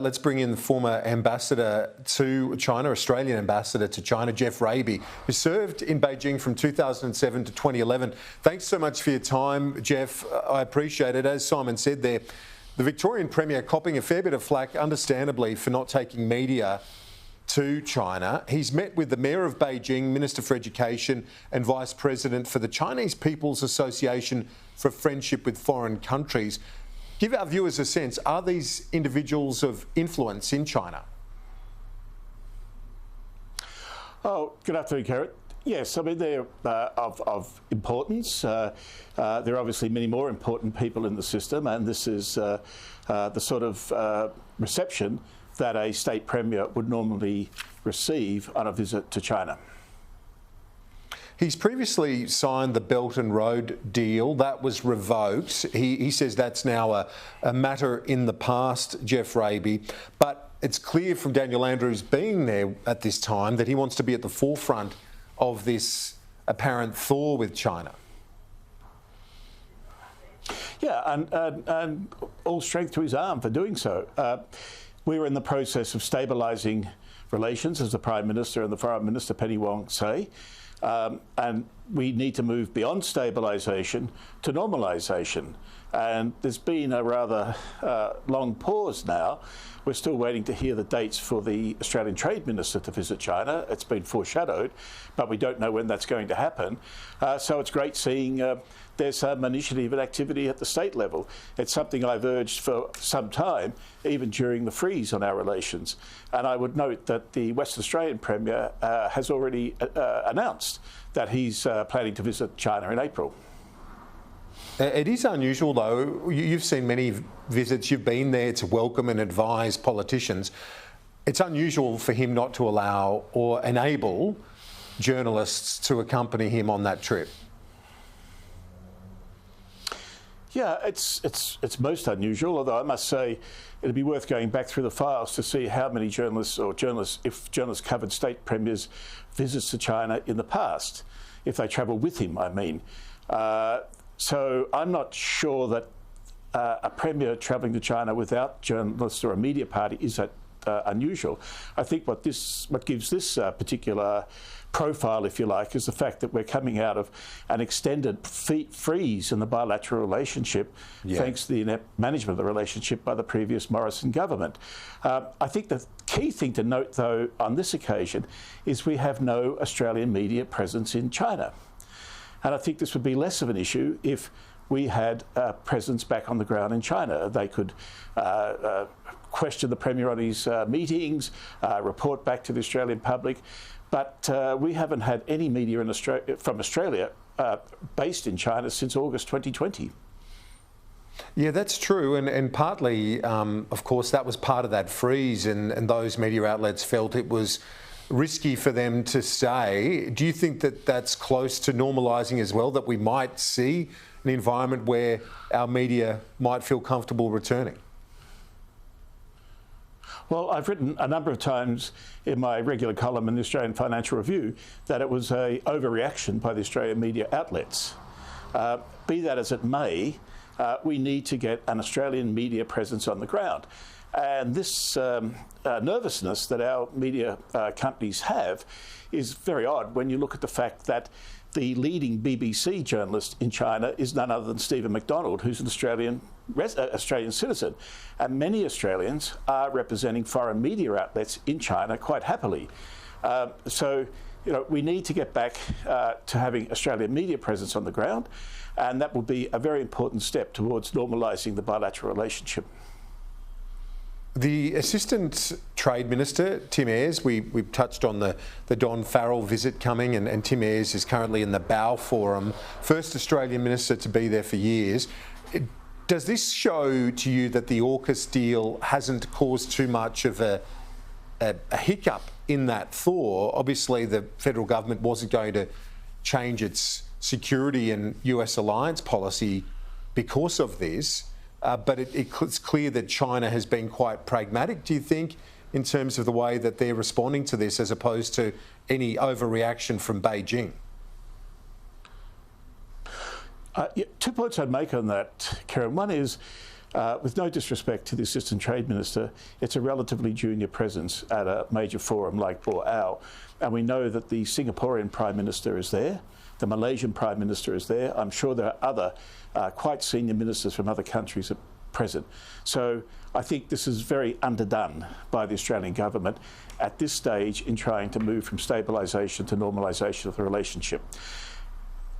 Let's bring in the former ambassador to China, Australian ambassador to China, Geoff Raby, who served in Beijing from 2007 to 2011. Thanks so much for your time, Geoff. I appreciate it. As Simon said there, the Victorian Premier copping a fair bit of flack, understandably, for not taking media to China. He's met with the Mayor of Beijing, Minister for Education and Vice President for the Chinese People's Association for Friendship with Foreign Countries. Give our viewers a sense, are these individuals of influence in China? Oh, good afternoon, Kerrett. Yes, I mean, they're of importance. There are obviously many more important people in the system, and this is the sort of reception that a state premier would normally receive on a visit to China. He's previously signed the Belt and Road deal. That was revoked. He says that's now a matter in the past, Geoff Raby. But it's clear from Daniel Andrews being there at this time that he wants to be at the forefront of this apparent thaw with China. Yeah, and all strength to his arm for doing so. We were in the process of stabilising relations, as the Prime Minister and the Foreign Minister, Penny Wong, say. And we need to move beyond stabilisation to normalisation. And there's been a rather long pause now. We're still waiting to hear the dates for the Australian Trade Minister to visit China. It's been foreshadowed, but we don't know when that's going to happen. So it's great seeing there's some initiative and activity at the state level. It's something I've urged for some time, even during the freeze on our relations. And I would note that the West Australian Premier has already announced that he's planning to visit China in April. It is unusual, though. You've seen many visits. You've been there to welcome and advise politicians. It's unusual for him not to allow or enable journalists to accompany him on that trip. Yeah, it's most unusual, although I must say it'd be worth going back through the files to see how many if journalists covered state premiers' visits to China in the past, if they travel with him, I mean. So I'm not sure that a premier travelling to China without journalists or a media party is that unusual. I think what gives this particular profile, if you like, is the fact that we're coming out of an extended freeze in the bilateral relationship, thanks to the inept management of the relationship by the previous Morrison government. I think the key thing to note, though, on this occasion is we have no Australian media presence in China. And I think this would be less of an issue if we had a presence back on the ground in China. They could question the Premier on his meetings, report back to the Australian public. But we haven't had any media in from Australia based in China since August 2020. Yeah, that's true. And partly, of course, that was part of that freeze, and those media outlets felt it was risky for them to stay. Do you think that that's close to normalising as well, that we might see an environment where our media might feel comfortable returning? Well, I've written a number of times in my regular column in the Australian Financial Review that it was an overreaction by the Australian media outlets. Be that as it may, we need to get an Australian media presence on the ground. And this nervousness that our media companies have is very odd when you look at the fact that the leading BBC journalist in China is none other than Stephen McDonald, who's an Australian citizen. And many Australians are representing foreign media outlets in China quite happily. So, you know, we need to get back to having Australian media presence on the ground, and that will be a very important step towards normalising the bilateral relationship. The Assistant Trade Minister, Tim Ayres, we've touched on the Don Farrell visit coming, and Tim Ayres is currently in the Bow Forum, first Australian minister to be there for years. Does this show to you that the AUKUS deal hasn't caused too much of a hiccup in that thaw? Obviously, the federal government wasn't going to change its security and US alliance policy because of this. But it's clear that China has been quite pragmatic, do you think, in terms of the way that they're responding to this, as opposed to any overreaction from Beijing? 2 points I'd make on that, Karen. One is with no disrespect to the Assistant Trade Minister, it's a relatively junior presence at a major forum like Boao. And we know that the Singaporean Prime Minister is there, the Malaysian Prime Minister is there. I'm sure there are other quite senior ministers from other countries present. So I think this is very underdone by the Australian government at this stage in trying to move from stabilisation to normalisation of the relationship.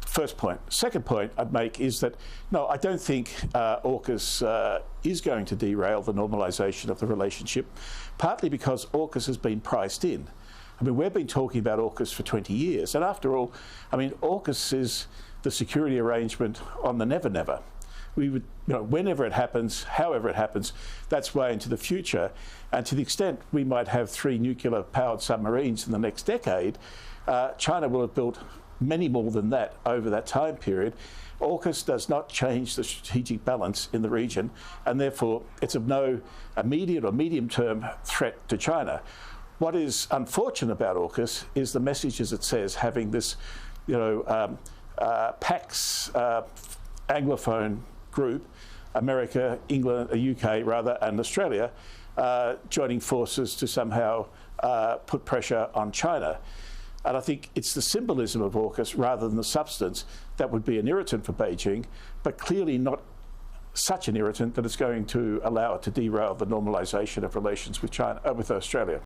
First point. Second point I'd make is that, no, I don't think AUKUS is going to derail the normalisation of the relationship, partly because AUKUS has been priced in. I mean, we've been talking about AUKUS for 20 years, and after all, I mean, AUKUS is the security arrangement on the never-never. We would, whenever it happens, however it happens, that's way into the future. And to the extent we might have 3 nuclear-powered submarines in the next decade, China will have built many more than that over that time period. AUKUS does not change the strategic balance in the region, and therefore it's of no immediate or medium-term threat to China. What is unfortunate about AUKUS is the messages it says, having this, PAX Anglophone group, America, England, UK rather, and Australia, joining forces to somehow put pressure on China. And I think it's the symbolism of AUKUS rather than the substance that would be an irritant for Beijing, but clearly not such an irritant that it's going to allow it to derail the normalisation of relations with China, with Australia.